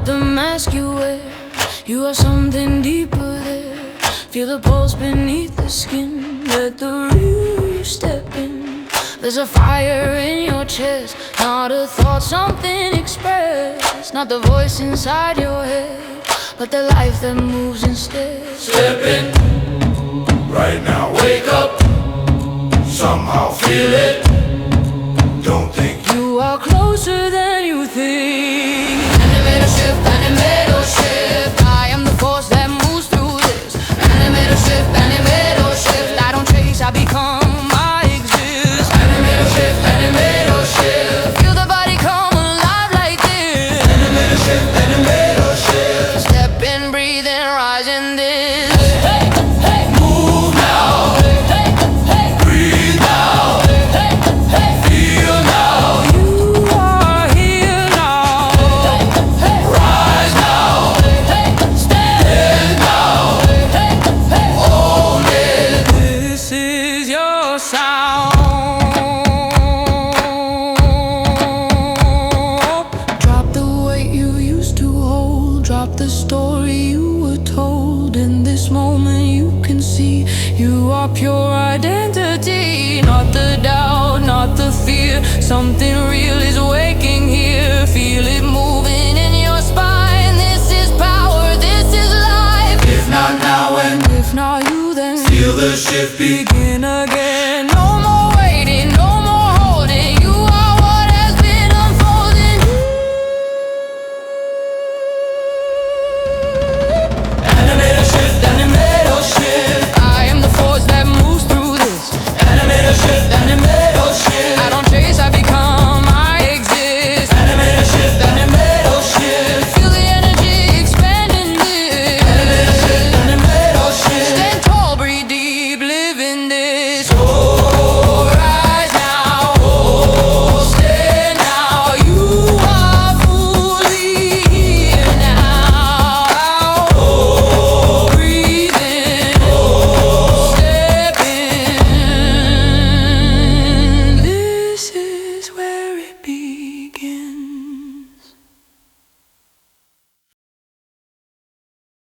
the mask you wear. You have something deeper there. Feel the pulse beneath the skin. Let the real you step in. There's a fire in your chest, not a thought, something expressed. Not the voice inside your head, but the life that moves instead. Step in, right now, wake up. Somehow feel it. Don't think You are closer than you think. Animator shift, animator shift. I am the force that moves through this. Animator shift, animator shift. I don't chase, I become, I exist. Animator shift, animator shift. Feel the body come alive like this. Animator shift, animator shift. Step in, breathe in, rise in this. Move now, breathe now, feel now, You are here now. rise now, stand now, own it. This is your sound. Drop the weight you used to hold. Drop the story you were told. In this moment you can see you are pure identity. Not the doubt, not the fear. Something real is waking here. Feel it moving in your spine. This is power, this is life. If not now, when If not you, then feel the shift begin.